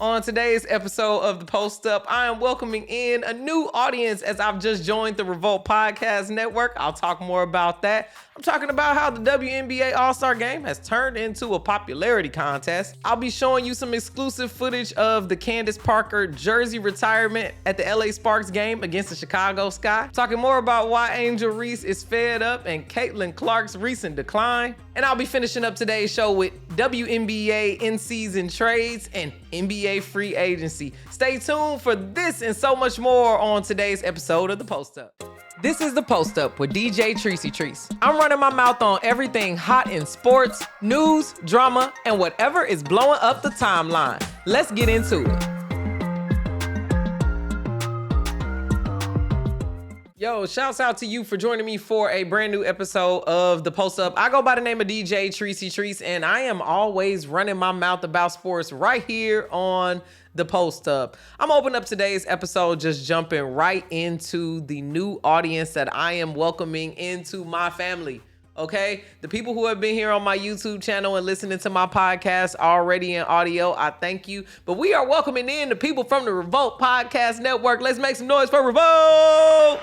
On today's episode of The Post Up, I am welcoming in a new audience as I've just joined the Revolt Podcast Network. I'll talk more about that. I'm talking about how the WNBA All-Star Game has turned into a popularity contest. I'll be showing you some exclusive footage of the Candace Parker jersey retirement at the LA Sparks game against the Chicago Sky. Talking more about why Angel Reese is fed up and Caitlin Clark's recent decline. And I'll be finishing up today's show with WNBA in-season trades and NBA free agency. Stay tuned for this and so much more on today's episode of The Post Up. This is The Post Up with DJ Tricey Trice. I'm running my mouth on everything hot in sports, news, drama, and whatever is blowing up the timeline. Let's get into it. Yo, shouts out to you for joining me for a brand new episode of The Post Up. I go by the name of DJ Tricey Trice, and I am always running my mouth about sports right here on The Post Up. I'm opening up today's episode just jumping right into the new audience that I am welcoming into my family. Okay, the people who have been here on my YouTube channel and listening to my podcast already in audio, I thank you. But we are welcoming in the people from the Revolt Podcast Network. Let's make some noise for Revolt!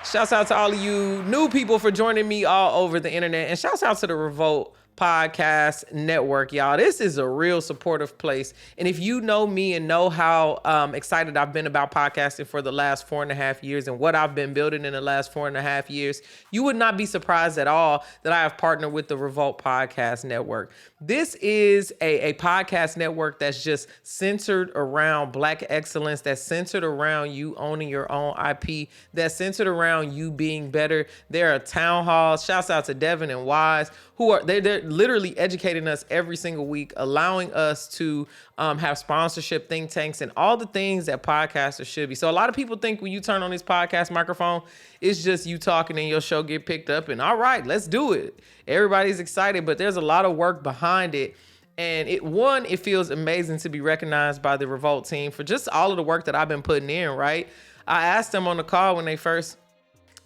Shouts out to all of you new people for joining me all over the internet. And shouts out to the Revolt Podcast Network, y'all. This is a real supportive place. And if you know me and know how excited I've been about podcasting for the last 4.5 years and what I've been building in the last 4.5 years, you would not be surprised at all that I have partnered with the Revolt Podcast Network. This is a podcast network that's just centered around Black excellence, that's centered around you owning your own IP, that's centered around you being better. There are town halls. Shouts out to Devin and Wise, who are they're literally educating us every single week, allowing us to have sponsorship, think tanks, and all the things that podcasters should be. So a lot of people think when you turn on this podcast microphone, it's just you talking and your show get picked up and all right, let's do it. Everybody's excited, but there's a lot of work behind it. And it feels amazing to be recognized by the Revolt team for just all of the work that I've been putting in, right? I asked them on the call when they first,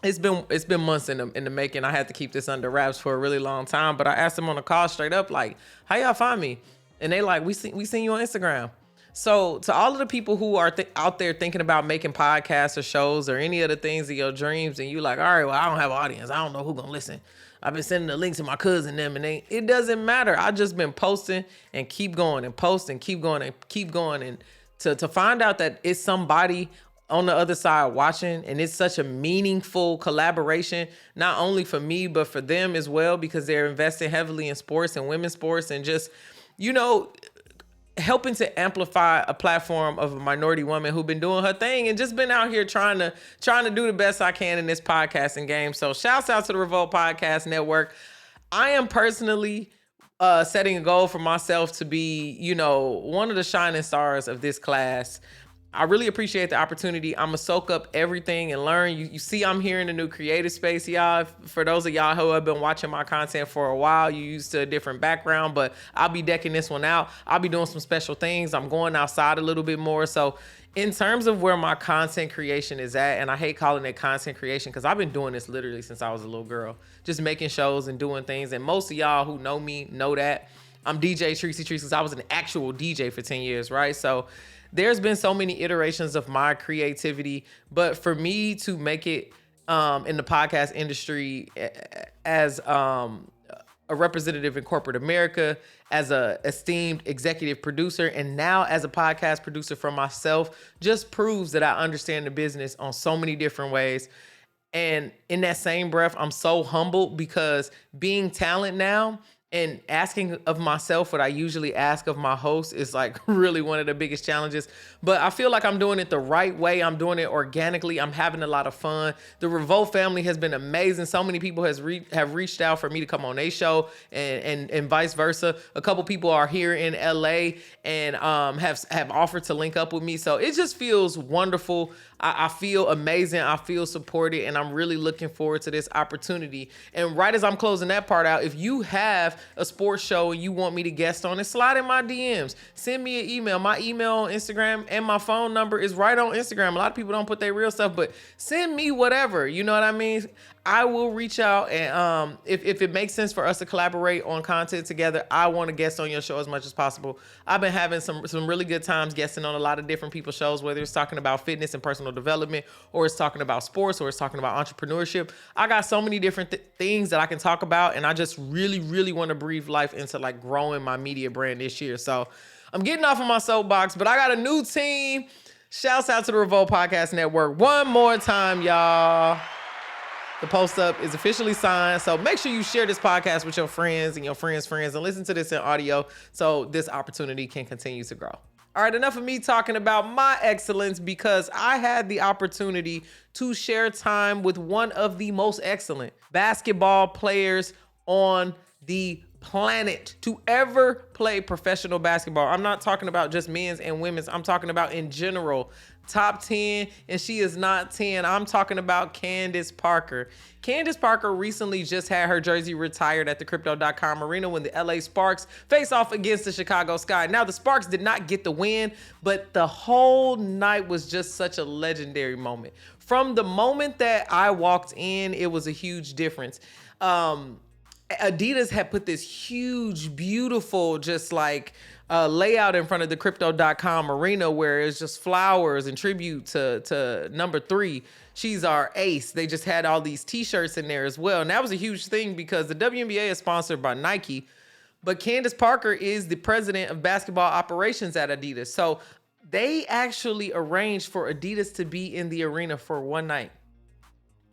it's been months in the making. I had to keep this under wraps for a really long time, but I asked them on the call straight up, like, how y'all find me? And they like, we seen you on Instagram. So to all of the people who are out there thinking about making podcasts or shows or any of the things of your dreams, and you like, all right, well, I don't have an audience. I don't know who gonna listen. I've been sending the link to my cousin them, and it doesn't matter. I just been posting and keep going and post and keep going and keep going. And to find out that it's somebody on the other side watching, and it's such a meaningful collaboration, not only for me, but for them as well, because they're investing heavily in sports and women's sports and just, helping to amplify a platform of a minority woman who's been doing her thing and just been out here trying to do the best I can in this podcasting game. So shouts out to the Revolt Podcast Network. I am personally setting a goal for myself to be, one of the shining stars of this class. I really appreciate the opportunity. I'm going to soak up everything and learn. You see, I'm here in the new creative space, y'all. For those of y'all who have been watching my content for a while, you used to a different background, but I'll be decking this one out. I'll be doing some special things. I'm going outside a little bit more. So in terms of where my content creation is at, and I hate calling it content creation because I've been doing this literally since I was a little girl, just making shows and doing things. And most of y'all who know me know that. I'm DJ Tricey Trice because I was an actual DJ for 10 years, right? So there's been so many iterations of my creativity, but for me to make it in the podcast industry as a representative in corporate America, as a esteemed executive producer, and now as a podcast producer for myself, just proves that I understand the business on so many different ways. And in that same breath, I'm so humbled because being talent now and asking of myself what I usually ask of my host is like really one of the biggest challenges. But I feel like I'm doing it the right way. I'm doing it organically. I'm having a lot of fun. The Revolt family has been amazing. So many people have reached out for me to come on their show and vice versa. A couple people are here in LA and have offered to link up with me. So it just feels wonderful. I feel amazing. I feel supported, and I'm really looking forward to this opportunity. And right as I'm closing that part out, if you have a sports show and you want me to guest on it, slide in my DMs. Send me an email. My email on Instagram and my phone number is right on Instagram. A lot of people don't put their real stuff, but send me whatever. You know what I mean? I will reach out and if it makes sense for us to collaborate on content together, I want to guest on your show as much as possible. I've been having some really good times guesting on a lot of different people's shows, whether it's talking about fitness and personal development, or it's talking about sports, or it's talking about entrepreneurship. I got so many different things that I can talk about, and I just really, really want to breathe life into like growing my media brand this year. So I'm getting off of my soapbox, but I got a new team. Shouts out to the Revolt Podcast Network one more time, y'all. The post up is officially signed. So make sure you share this podcast with your friends and your friends' friends and listen to this in audio so this opportunity can continue to grow. All right, enough of me talking about my excellence, because I had the opportunity to share time with one of the most excellent basketball players on the planet to ever play professional basketball. I'm not talking about just men's and women's. I'm talking about in general. Top 10, and she is not 10. I'm talking about Candace Parker. Candace Parker recently just had her jersey retired at the Crypto.com arena when the LA Sparks face off against the Chicago Sky. Now, the Sparks did not get the win, but the whole night was just such a legendary moment. From the moment that I walked in, it was a huge difference. Adidas had put this huge, beautiful, just like layout in front of the Crypto.com arena where it's just flowers and tribute to number 3. She's our ace. They just had all these t-shirts in there as well. And that was a huge thing because the WNBA is sponsored by Nike, but Candace Parker is the president of basketball operations at Adidas. So they actually arranged for Adidas to be in the arena for one night.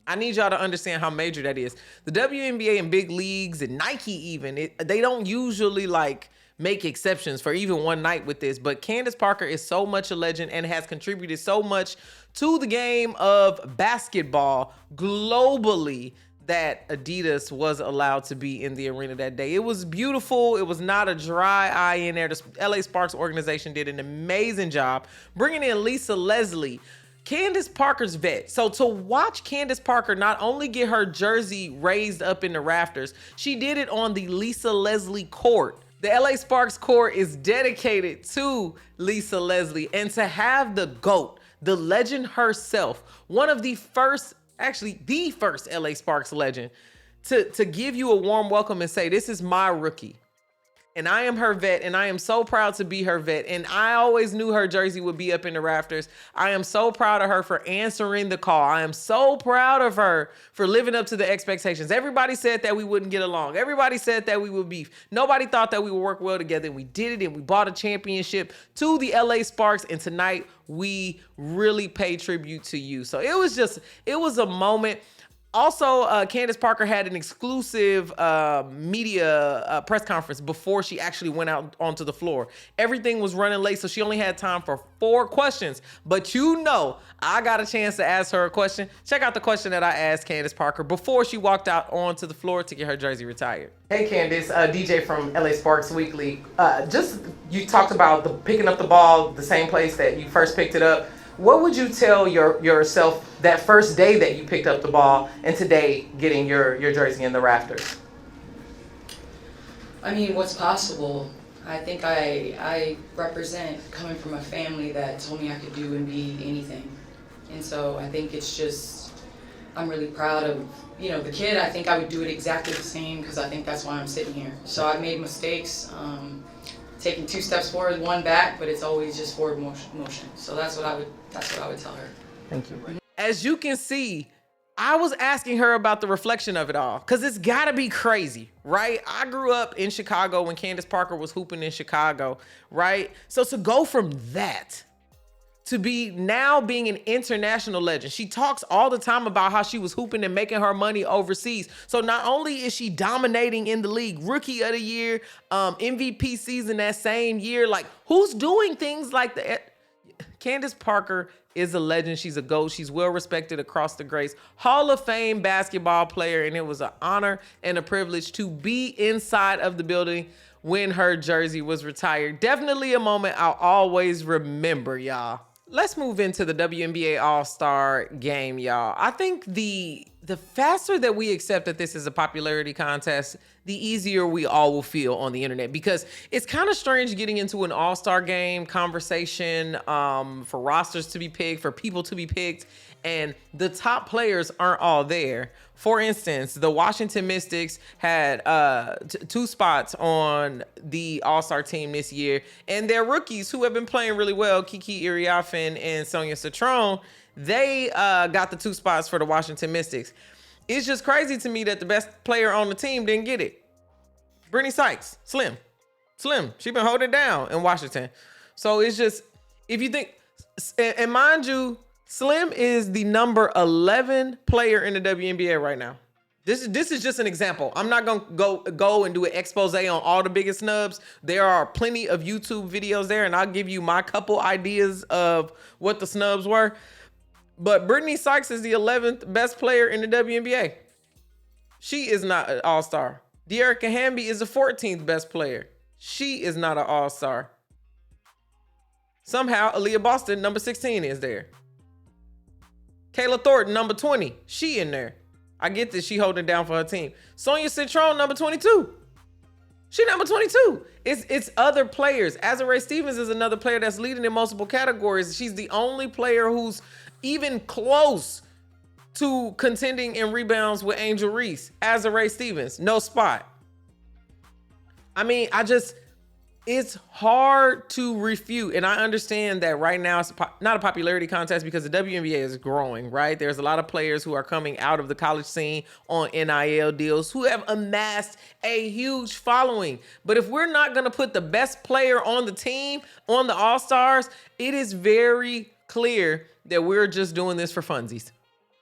I need y'all to understand how major that is. The WNBA and big leagues and Nike even, they don't usually like make exceptions for even one night with this. But Candace Parker is so much a legend and has contributed so much to the game of basketball globally that Adidas was allowed to be in the arena that day. It was beautiful. It was not a dry eye in there. The LA Sparks organization did an amazing job bringing in Lisa Leslie, Candace Parker's vet. So to watch Candace Parker not only get her jersey raised up in the rafters, she did it on the Lisa Leslie court. The LA Sparks court is dedicated to Lisa Leslie, and to have the GOAT, the legend herself, one of the first, actually the first LA Sparks legend, to give you a warm welcome and say, this is my rookie. And I am her vet, and I am so proud to be her vet. And I always knew her jersey would be up in the rafters. I am so proud of her for answering the call. I am so proud of her for living up to the expectations. Everybody said that we wouldn't get along. Everybody said that we would beef. Nobody thought that we would work well together, and we did it, and we bought a championship to the LA Sparks. And tonight, we really pay tribute to you. So it was a moment. Also, Candace Parker had an exclusive media press conference before she actually went out onto the floor. Everything was running late, so she only had time for 4 questions. But you know, I got a chance to ask her a question. Check out the question that I asked Candace Parker before she walked out onto the floor to get her jersey retired. Hey Candace, DJ from LA Sparks Weekly. You talked about picking up the ball the same place that you first picked it up. What would you tell yourself that first day that you picked up the ball and today getting your jersey in the rafters? I mean, what's possible? I think I represent coming from a family that told me I could do and be anything. And so I think it's just, I'm really proud of, the kid. I think I would do it exactly the same because I think that's why I'm sitting here. So I've made mistakes. Taking 2 steps forward, 1 back, but it's always just forward motion. So that's what I would tell her. Thank you. As you can see, I was asking her about the reflection of it all, because it's gotta be crazy, right? I grew up in Chicago when Candace Parker was hooping in Chicago, right? So to go from that to be now being an international legend. She talks all the time about how she was hooping and making her money overseas. So not only is she dominating in the league, rookie of the year, MVP season that same year, like who's doing things like that? Candace Parker is a legend. She's a GOAT. She's well respected across the greats. Hall of Fame basketball player, and it was an honor and a privilege to be inside of the building when her jersey was retired. Definitely a moment I'll always remember, y'all. Let's move into the WNBA All-Star Game, y'all. I think the faster that we accept that this is a popularity contest, the easier we all will feel on the internet, because it's kind of strange getting into an All-Star Game conversation for rosters to be picked, for people to be picked, and the top players aren't all there. For instance, the Washington Mystics had 2 spots on the All-Star team this year, and their rookies who have been playing really well, Kiki Iriafen and Sonia Citron, they got the 2 spots for the Washington Mystics. It's just crazy to me that the best player on the team didn't get it. Brittany Sykes, Slim. She been holding it down in Washington. So it's just, if you think, and mind you, Slim is the number 11 player in the WNBA right now. This is just an example. I'm not gonna go and do an expose on all the biggest snubs. There are plenty of YouTube videos there, and I'll give you my couple ideas of what the snubs were. But Brittany Sykes is the 11th best player in the WNBA. She is not an all-star. De'Erica Hamby is the 14th best player. She is not an all-star. Somehow, Aaliyah Boston, number 16, is there. Kayla Thornton, number 20. She in there. I get that she holding down for her team. Sonia Citron, number 22. She number 22. It's other players. Azurá Stevens is another player that's leading in multiple categories. She's the only player who's even close to contending in rebounds with Angel Reese. Azurá Stevens, no spot. I mean, it's hard to refute. And I understand that right now it's not a popularity contest because the WNBA is growing, right? There's a lot of players who are coming out of the college scene on NIL deals who have amassed a huge following. But if we're not going to put the best player on the team, on the All-Stars, it is very clear that we're just doing this for funsies.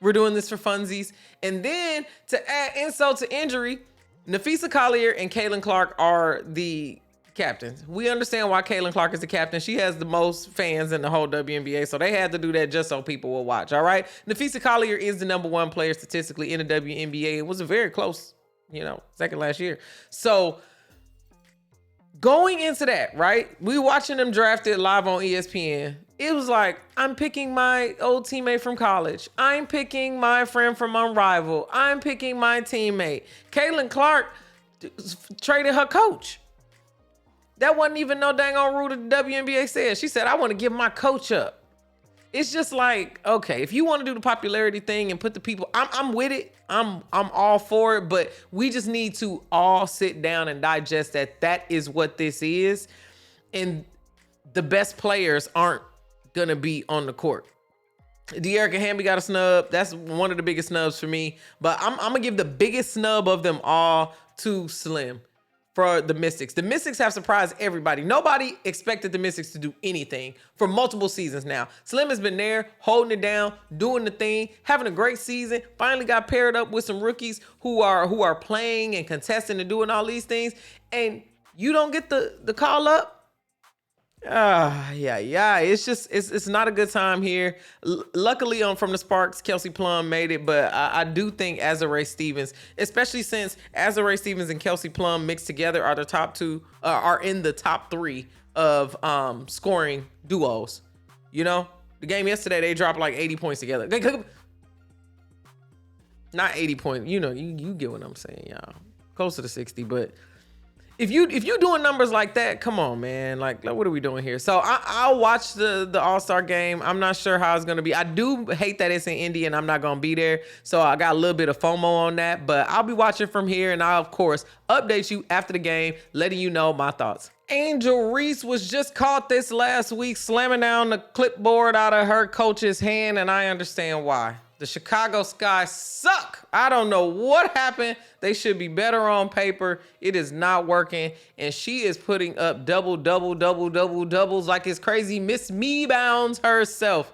We're doing this for funsies. And then to add insult to injury, Napheesa Collier and Caitlin Clark are the captains. We understand why Caitlin Clark is the captain. She has the most fans in the whole WNBA, so they had to do that just so people will watch, all right? Napheesa Collier is the number 1 player statistically in the WNBA. It was a very close, second last year. So going into that, right? We watching them drafted live on ESPN. It was like, I'm picking my old teammate from college. I'm picking my friend from Unrivaled. I'm picking my teammate. Caitlin Clark traded her coach. That wasn't even no dang on rule that the WNBA said. She said, I want to give my coach up. It's just like, okay, if you want to do the popularity thing and put the people, I'm with it. I'm all for it, but we just need to all sit down and digest that is what this is. And the best players aren't going to be on the court. De'Erica Hamby got a snub. That's one of the biggest snubs for me. But I'm going to give the biggest snub of them all to Slim for the Mystics. The Mystics have surprised everybody. Nobody expected the Mystics to do anything for multiple seasons now. Slim has been there, holding it down, doing the thing, having a great season. Finally got paired up with some rookies who are playing and contesting and doing all these things. And you don't get the call up. Yeah. It's not a good time here. Luckily, from the Sparks, Kelsey Plum made it, but I do think Azurá Stevens, especially since Azurá Stevens and Kelsey Plum mixed together, are the top 2, are in the top 3 of scoring duos. The game yesterday, they dropped like 80 points together. Not 80 points. You get what I'm saying, y'all. Closer to 60, but If you doing numbers like that, come on, man. Like what are we doing here? So I'll watch the All-Star game. I'm not sure how it's going to be. I do hate that it's in Indy and I'm not going to be there. So I got a little bit of FOMO on that. But I'll be watching from here, and I'll, of course, update you after the game, letting you know my thoughts. Angel Reese was just caught this last week slamming down the clipboard out of her coach's hand, and I understand why. The Chicago Sky suck. I don't know what happened. They should be better on paper. It is not working. And she is putting up doubles like it's crazy. Miss Me Bounds herself.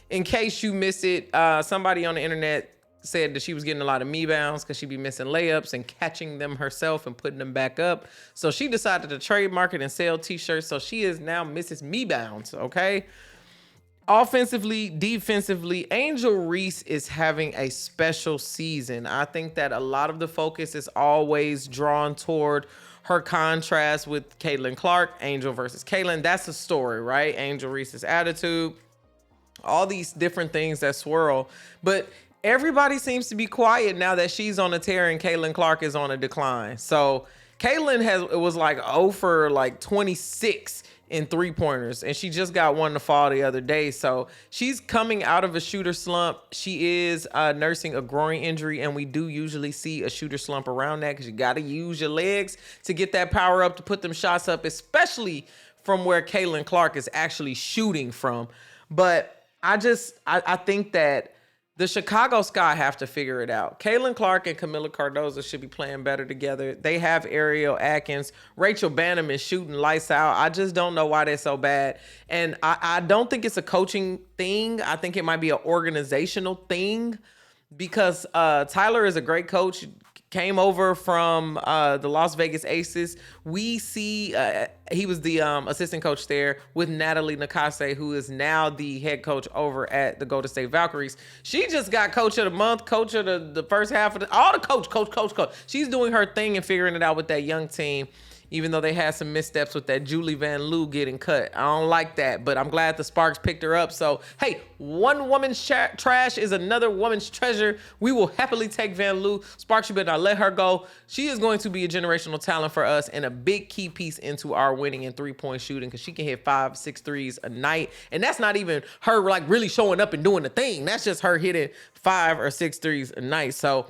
In case you missed it, somebody on the internet said that she was getting a lot of me bounds because she'd be missing layups and catching them herself and putting them back up. So she decided to trademark it and sell t-shirts. So she is now Mrs. Me Bounds, okay? Offensively, defensively, Angel Reese is having a special season. I think that a lot of the focus is always drawn toward her contrast with Caitlin Clark, Angel versus Caitlin. That's the story, right? Angel Reese's attitude, all these different things that swirl. But everybody seems to be quiet now that she's on a tear and Caitlin Clark is on a decline. So Caitlin was like 0 for like 26 in 3-pointers, and she just got one to fall the other day. So she's coming out of a shooter slump. She is nursing a groin injury, and we do usually see a shooter slump around that because you got to use your legs to get that power up to put them shots up, especially from where Caitlin Clark is actually shooting from. But I think that the Chicago Sky have to figure it out. Caitlin Clark and Camila Cardozo should be playing better together. They have Ariel Atkins. Rachel Banham is shooting lights out. I just don't know why they're so bad. And I don't think it's a coaching thing. I think it might be an organizational thing because Tyler is a great coach. Came over from the Las Vegas Aces. We see he was the assistant coach there with Natalie Nakase, who is now the head coach over at the Golden State Valkyries. She just got coach of the month, coach of the first half of all the coach. She's doing her thing and figuring it out with that young team, even though they had some missteps with that Julie Vanloo getting cut. I don't like that, but I'm glad the Sparks picked her up. So, hey, one woman's trash is another woman's treasure. We will happily take Vanloo. Sparks, you better not let her go. She is going to be a generational talent for us and a big key piece into our winning in 3-point shooting because she can hit 5-6 threes a night. And that's not even her like really showing up and doing the thing. That's just her hitting 5 or 6 threes a night. So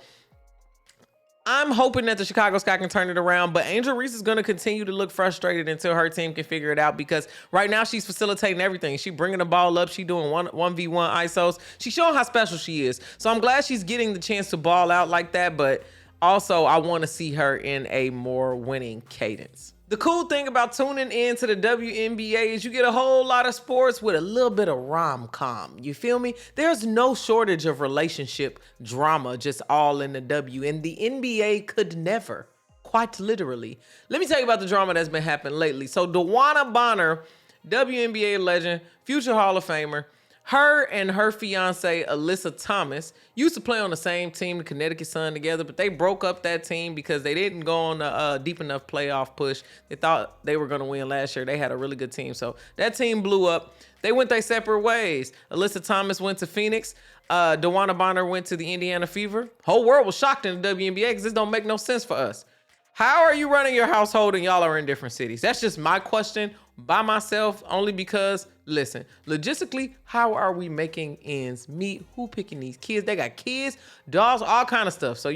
I'm hoping that the Chicago Sky can turn it around, but Angel Reese is going to continue to look frustrated until her team can figure it out because right now she's facilitating everything. She bringing the ball up. She doing 1v1 ISOs. She's showing how special she is. So I'm glad she's getting the chance to ball out like that, but also I want to see her in a more winning cadence. The cool thing about tuning in to the WNBA is you get a whole lot of sports with a little bit of rom-com. You feel me? There's no shortage of relationship drama just all in the W. And the NBA could never, quite literally. Let me tell you about the drama that's been happening lately. So DeWanna Bonner, WNBA legend, future Hall of Famer, her and her fiance, Alyssa Thomas, used to play on the same team, the Connecticut Sun, together, but they broke up that team because they didn't go on a deep enough playoff push. They thought they were going to win last year. They had a really good team. So that team blew up. They went their separate ways. Alyssa Thomas went to Phoenix. DeWanna Bonner went to the Indiana Fever. Whole world was shocked in the WNBA because this don't make no sense for us. How are you running your household and y'all are in different cities? That's just my question by myself, only because, listen, logistically, how are we making ends meet? Who picking these kids? They got kids, dogs, all kind of stuff. So,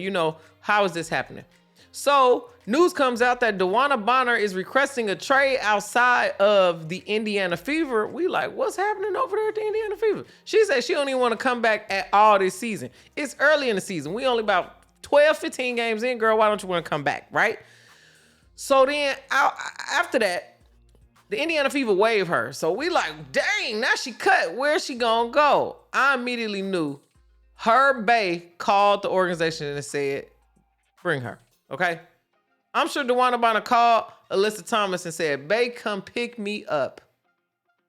how is this happening? So, news comes out that DeWanna Bonner is requesting a trade outside of the Indiana Fever. We like, what's happening over there at the Indiana Fever? She said she don't even want to come back at all this season. It's early in the season. We only about 12, 15 games in, girl. Why don't you want to come back, right? So then after that, the Indiana Fever waived her. So we like, dang, now she cut. Where's she gonna go? I immediately knew her bae called the organization and said, bring her, okay? I'm sure DeWanna Bonner called Alyssa Thomas and said, bae, come pick me up.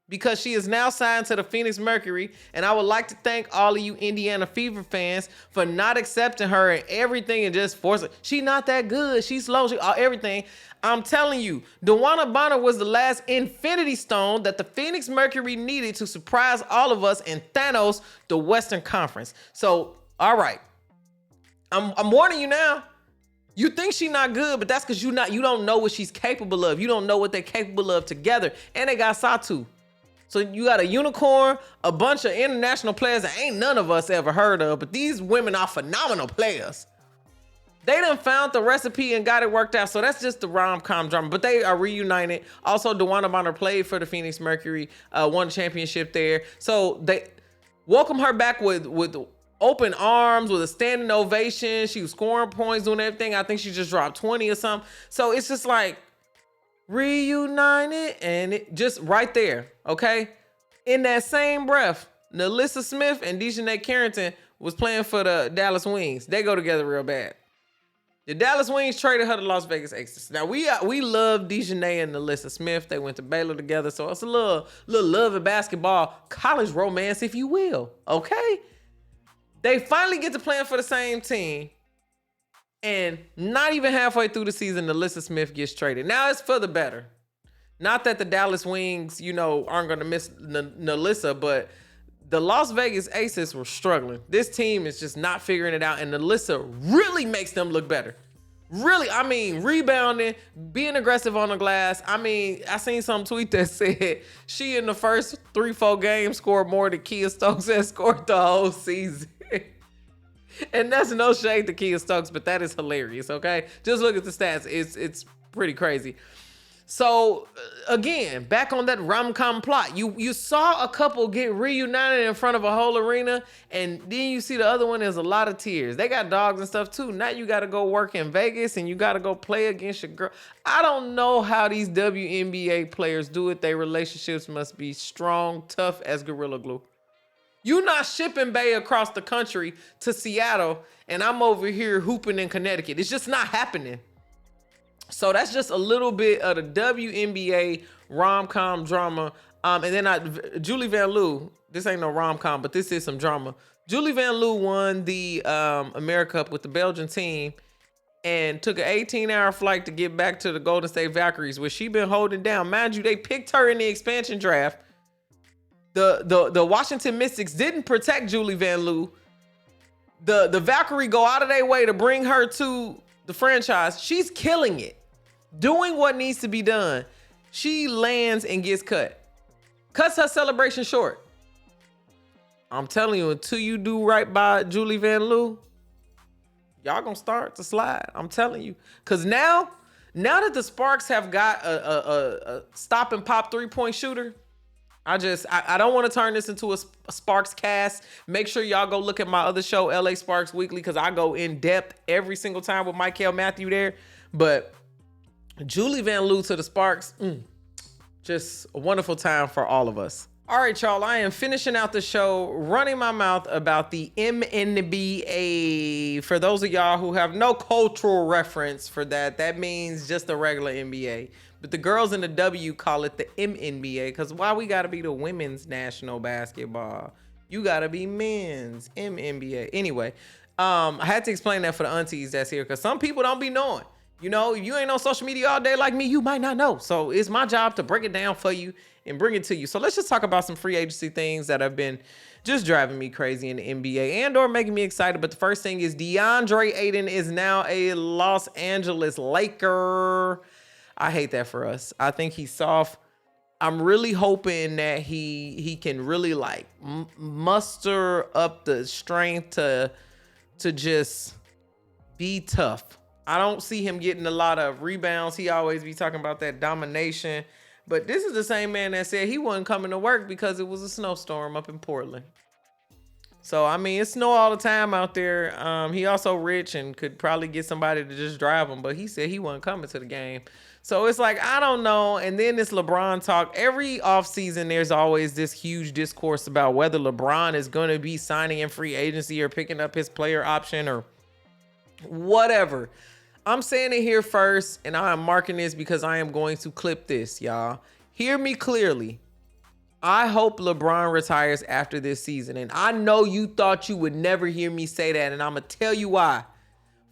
Because she is now signed to the Phoenix Mercury, and I would like to thank all of you Indiana Fever fans for not accepting her and everything and just forcing. She not that good. She's slow. Everything. I'm telling you, DeWanna Bonner was the last Infinity Stone that the Phoenix Mercury needed to surprise all of us and Thanos, the Western Conference. So, all right, I'm warning you now. You think she not good, but that's because you don't know what she's capable of. You don't know what they're capable of together, and they got Satu. So you got a unicorn, a bunch of international players that ain't none of us ever heard of, but these women are phenomenal players. They done found the recipe and got it worked out. So that's just the rom-com drama, but they are reunited. Also, DeWanna Bonner played for the Phoenix Mercury, won a championship there. So they welcome her back with open arms, with a standing ovation. She was scoring points, doing everything. I think she just dropped 20 or something. So it's just like, reunited, and it just right there, okay? In that same breath, Nalyssa Smith and DeJounte Carrington was playing for the Dallas Wings. They go together real bad. The Dallas Wings traded her to Las Vegas Aces. Now, we love DeJounte and Nalyssa Smith. They went to Baylor together, so it's a little love of basketball, college romance, if you will, okay? They finally get to playing for the same team. And not even halfway through the season, Nalyssa Smith gets traded. Now it's for the better. Not that the Dallas Wings, aren't going to miss Nalyssa, but The Las Vegas Aces were struggling. This team is just not figuring it out, and Nalyssa really makes them look better. Really, I mean, rebounding, being aggressive on the glass. I mean, I seen some tweet that said she in the first 3-4 games scored more than Kia Stokes has scored the whole season. And that's no shade to Kia Stokes, but that is hilarious, okay? Just look at the stats. It's pretty crazy. So, again, back on that rom-com plot. You saw a couple get reunited in front of a whole arena, and then you see the other one, there's a lot of tears. They got dogs and stuff, too. Now you got to go work in Vegas, and you got to go play against your girl. I don't know how these WNBA players do it. Their relationships must be strong, tough as Gorilla Glue. You not shipping Bay across the country to Seattle, and I'm over here hooping in Connecticut. It's just not happening. So that's just a little bit of the WNBA rom-com drama. And then Julie Vanloo, this ain't no rom-com, but this is some drama. Julie Vanloo won the America Cup with the Belgian team and took an 18-hour flight to get back to the Golden State Valkyries, where she been holding down. Mind you, they picked her in the expansion draft. The Washington Mystics didn't protect Julie Vanloo. The Valkyrie go out of their way to bring her to the franchise. She's killing it, doing what needs to be done. She lands and gets cut. Cuts her celebration short. I'm telling you, until you do right by Julie Vanloo, y'all gonna start to slide. I'm telling you. Because now that the Sparks have got a stop and pop 3-point shooter, I don't want to turn this into a Sparks cast. Make sure y'all go look at my other show, LA Sparks Weekly, because I go in depth every single time with Michael Matthew there. But Julie Vanloo to the Sparks, just a wonderful time for all of us. All right, y'all, I am finishing out the show, running my mouth about the MNBA. For those of y'all who have no cultural reference for that, that means just the regular NBA. But the girls in the W call it the MNBA, because why we got to be the women's national basketball? You got to be men's MNBA. Anyway, I had to explain that for the aunties that's here, because some people don't be knowing. You know, if you ain't on social media all day like me, you might not know. So it's my job to break it down for you and bring it to you. So let's just talk about some free agency things that have been just driving me crazy in the NBA and or making me excited. But the first thing is DeAndre Ayton is now a Los Angeles Laker. I hate that for us. I think he's soft. I'm really hoping that he can really like muster up the strength to just be tough. I don't see him getting a lot of rebounds. He always be talking about that domination. But this is the same man that said he wasn't coming to work because it was a snowstorm up in Portland. So, I mean, it's snow all the time out there. He also rich and could probably get somebody to just drive him. But he said he wasn't coming to the game. So, it's like, I don't know. And then this LeBron talk. Every offseason, there's always this huge discourse about whether LeBron is going to be signing in free agency or picking up his player option or whatever. I'm saying it here first, and I am marking this because I am going to clip this, y'all. Hear me clearly. I hope LeBron retires after this season, and I know you thought you would never hear me say that, and I'm going to tell you why.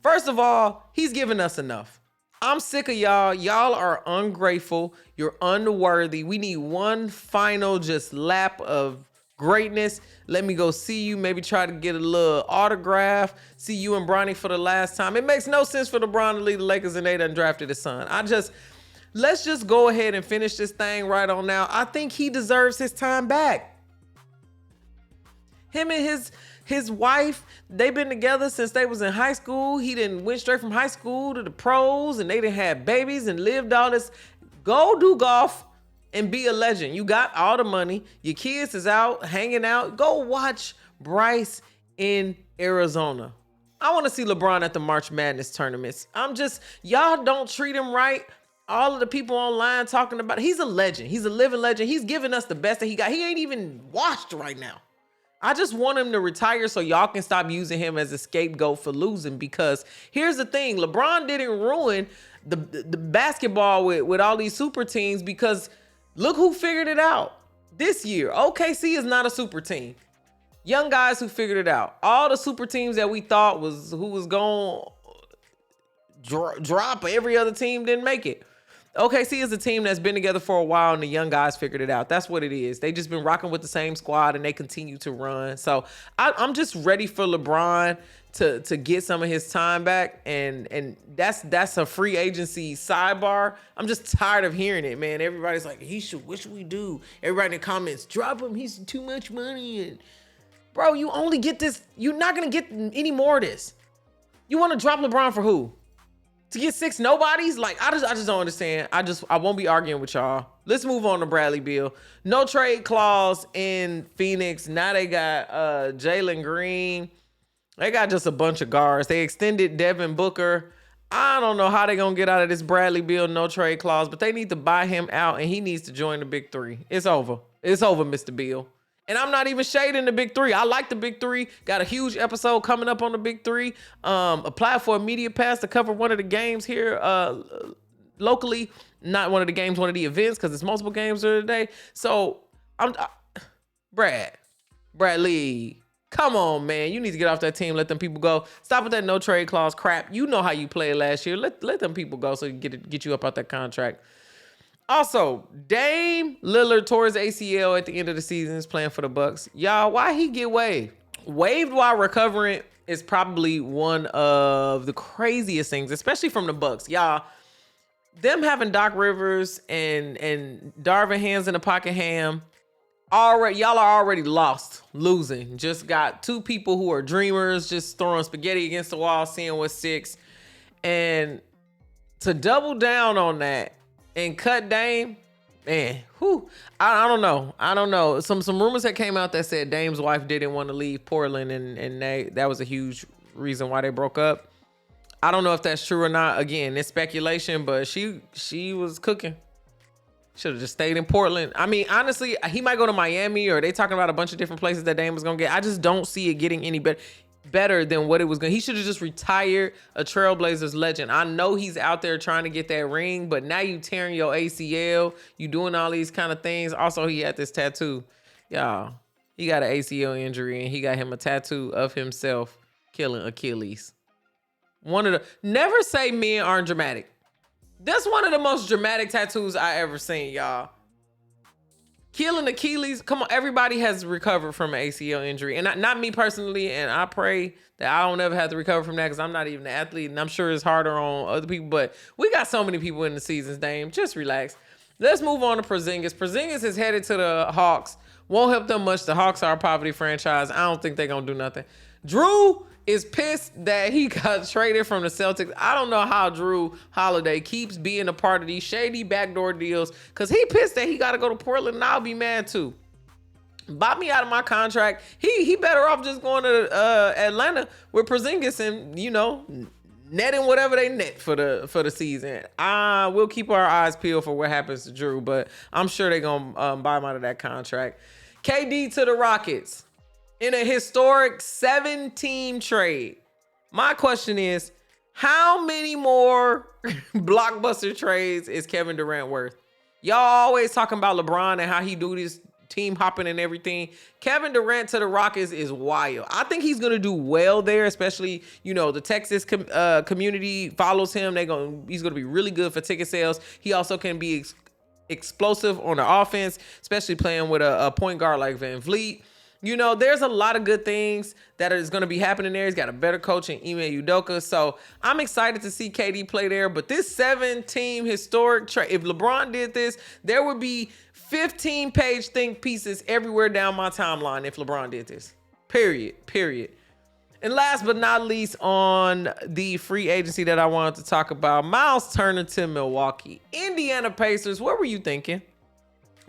First of all, he's given us enough. I'm sick of y'all. Y'all are ungrateful. You're unworthy. We need one final just lap of greatness. Let me go see you, maybe try to get a little autograph, see you and Bronny for the last time. It makes no sense for LeBron to leave the Lakers and they done drafted his son. Let's just go ahead and finish this thing right on now. I think he deserves his time back. Him and his wife, they've been together since they was in high school. He done went straight from high school to the pros, and they done had babies and lived all this. Go do golf and be a legend. You got all the money. Your kids is out hanging out. Go watch Bryce in Arizona. I want to see LeBron at the March Madness tournaments. Y'all don't treat him right. All of the people online talking about it. He's a legend. He's a living legend. He's giving us the best that he got. He ain't even washed right now. I just want him to retire so y'all can stop using him as a scapegoat for losing, because here's the thing. LeBron didn't ruin the basketball with all these super teams, because look who figured it out this year. OKC is not a super team. Young guys who figured it out. All the super teams that we thought was going to drop, every other team didn't make it. OKC is a team that's been together for a while, and the young guys figured it out. That's what it is. They just been rocking with the same squad, and they continue to run. So I'm just ready for LeBron to get some of his time back, and that's a free agency sidebar. I'm just tired of hearing it, man. Everybody's like, what should we do? Everybody in the comments, drop him. He's too much money. And bro, you only get this. You're not gonna get any more of this. You want to drop LeBron for who? To get 6 nobodies? Like, I just don't understand. I won't be arguing with y'all. Let's move on to Bradley Beal. No trade clause in Phoenix. Now they got Jalen Green. They got just a bunch of guards. They extended Devin Booker. I don't know how they're going to get out of this Bradley Beal no trade clause, but they need to buy him out, and he needs to join the Big Three. It's over. It's over, Mr. Beal. And I'm not even shading the Big Three. I like the Big Three. Got a huge episode coming up on the Big Three. Applied for a media pass to cover one of the games here locally. Not one of the games, one of the events, because it's multiple games during the day. So, Bradley, come on, man. You need to get off that team. Let them people go. Stop with that no trade clause crap. You know how you played last year. Let them people go so you get you up out that contract. Also, Dame Lillard tore his ACL at the end of the season. Is playing for the Bucks. Y'all, why he get waived? Waived while recovering is probably one of the craziest things, especially from the Bucks. Y'all, them having Doc Rivers and Darvin Hands in the pocket ham, y'all are already losing. Just got 2 people who are dreamers, just throwing spaghetti against the wall, seeing what sticks. And to double down on that, and cut Dame, man, I don't know. Some rumors that came out that said Dame's wife didn't want to leave Portland, and that was a huge reason why they broke up. I don't know if that's true or not. Again, it's speculation, but she was cooking. Should have just stayed in Portland. I mean, honestly, he might go to Miami, or they talking about a bunch of different places that Dame was gonna get. I just don't see it getting any better than what it was going. He should have just retired a Trailblazers legend. I know he's out there trying to get that ring, but now you tearing your ACL, you doing all these kind of things. Also, he had this tattoo. Y'all, he got an ACL injury, and he got him a tattoo of himself killing Achilles. Never say men aren't dramatic. That's one of the most dramatic tattoos I ever seen, y'all. Killing Achilles. Come on, everybody has recovered from an ACL injury. And not me personally, and I pray that I don't ever have to recover from that, because I'm not even an athlete, and I'm sure it's harder on other people. But we got so many people in the seasons, Dame. Just relax. Let's move on to Porzingis. Porzingis is headed to the Hawks. Won't help them much. The Hawks are a poverty franchise. I don't think they're going to do nothing. Drew is pissed that he got traded from the Celtics. I don't know how Drew Holiday keeps being a part of these shady backdoor deals, because he pissed that he got to go to Portland, and I'll be mad too. Bought me out of my contract. He better off just going to Atlanta with Porzingis and, netting whatever they net for the season. We'll keep our eyes peeled for what happens to Drew, but I'm sure they're going to buy him out of that contract. KD to the Rockets in a historic 7-team trade. My question is, how many more blockbuster trades is Kevin Durant worth? Y'all always talking about LeBron and how he do this team hopping and everything. Kevin Durant to the Rockets is wild. I think he's going to do well there, especially, the Texas community follows him. He's going to be really good for ticket sales. He also can be explosive on the offense, especially playing with a point guard like VanVleet. There's a lot of good things that is going to be happening there. He's got a better coach in Ime Udoka. So I'm excited to see KD play there. But this 7-team historic trade, if LeBron did this, there would be 15-page think pieces everywhere down my timeline if LeBron did this. Period. And last but not least, on the free agency that I wanted to talk about, Miles Turner to Milwaukee. Indiana Pacers, what were you thinking?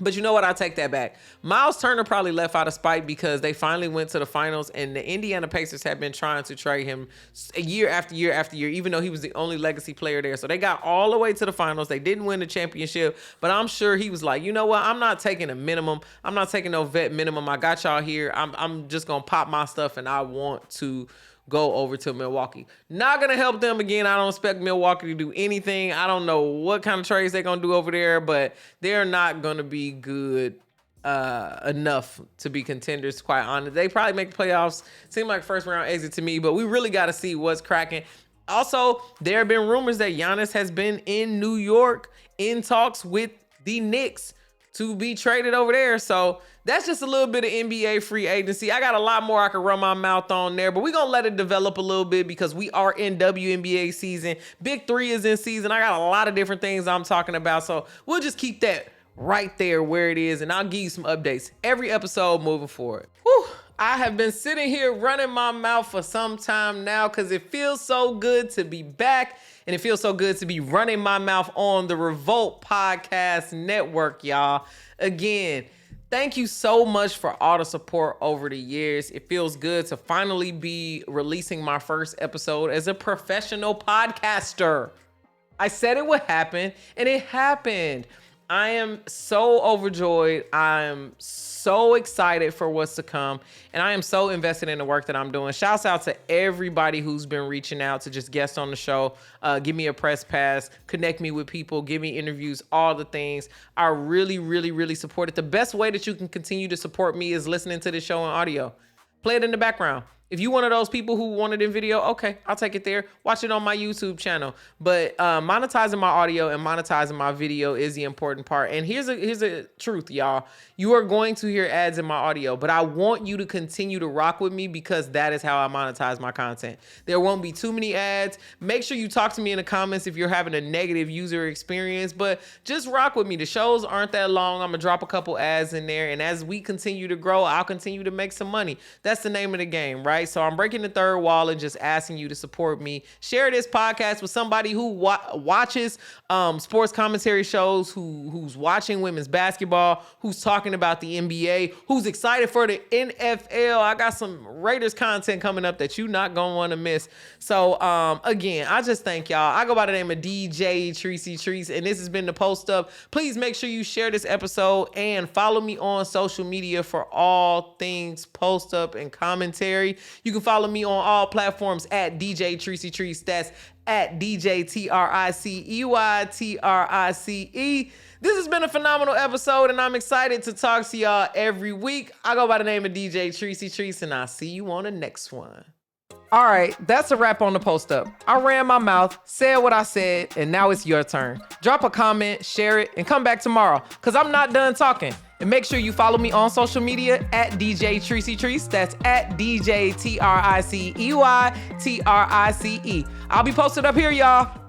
But you know what? I take that back. Miles Turner probably left out of spite because they finally went to the finals, and the Indiana Pacers have been trying to trade him year after year after year, even though he was the only legacy player there. So they got all the way to the finals. They didn't win the championship, but I'm sure he was like, you know what? I'm not taking a minimum. I'm not taking no vet minimum. I got y'all here. I'm just going to pop my stuff, and I want to go over to Milwaukee. Not going to help them again. I don't expect Milwaukee to do anything. I don't know what kind of trades they're going to do over there, but they're not going to be good enough to be contenders, quite honest. They probably make the playoffs. Seem like first round exit to me, but we really got to see what's cracking. Also, there have been rumors that Giannis has been in New York in talks with the Knicks to be traded over there. So that's just a little bit of NBA free agency. I got a lot more I could run my mouth on there, but we're going to let it develop a little bit because we are in WNBA season. Big Three is in season. I got a lot of different things I'm talking about. So we'll just keep that right there where it is, and I'll give you some updates every episode moving forward. Whew. I have been sitting here running my mouth for some time now because it feels so good to be back, and it feels so good to be running my mouth on the Revolt Podcast Network, y'all. Again, thank you so much for all the support over the years. It feels good to finally be releasing my first episode as a professional podcaster. I said it would happen, and it happened. I am so overjoyed. I am so excited for what's to come. And I am so invested in the work that I'm doing. Shouts out to everybody who's been reaching out to just guest on the show. Give me a press pass, connect me with people, give me interviews, all the things. I really, really, really support it. The best way that you can continue to support me is listening to the show in audio. Play it in the background. If you one of those people who want it in video, okay, I'll take it there. Watch it on my YouTube channel. But monetizing my audio and monetizing my video is the important part. And here's a truth, y'all. You are going to hear ads in my audio, but I want you to continue to rock with me because that is how I monetize my content. There won't be too many ads. Make sure you talk to me in the comments if you're having a negative user experience, but just rock with me. The shows aren't that long. I'm gonna drop a couple ads in there, and as we continue to grow, I'll continue to make some money. That's the name of the game, right? So I'm breaking the third wall and just asking you to support me. Share this podcast with somebody who watches sports commentary shows, who's watching women's basketball, who's talking about the NBA, who's excited for the NFL. I got some Raiders content coming up that you're not gonna want to miss. So again, I just thank y'all. I go by the name of DJ Tricey Trice, and this has been the Post Up. Please make sure you share this episode and follow me on social media for all things Post Up and commentary. You can follow me on all platforms at DJ Tricey Trice. That's at DJ TRICEY. This has been a phenomenal episode, and I'm excited to talk to y'all every week. I go by the name of DJ Tricey Trice, and I'll see you on the next one. All right, that's a wrap on the Post Up. I ran my mouth, said what I said, and now it's your turn. Drop a comment, share it, and come back tomorrow, because I'm not done talking. And make sure you follow me on social media at DJ Tricey Trice. That's at DJ TRICEY TRICE. I'll be posted up here, y'all.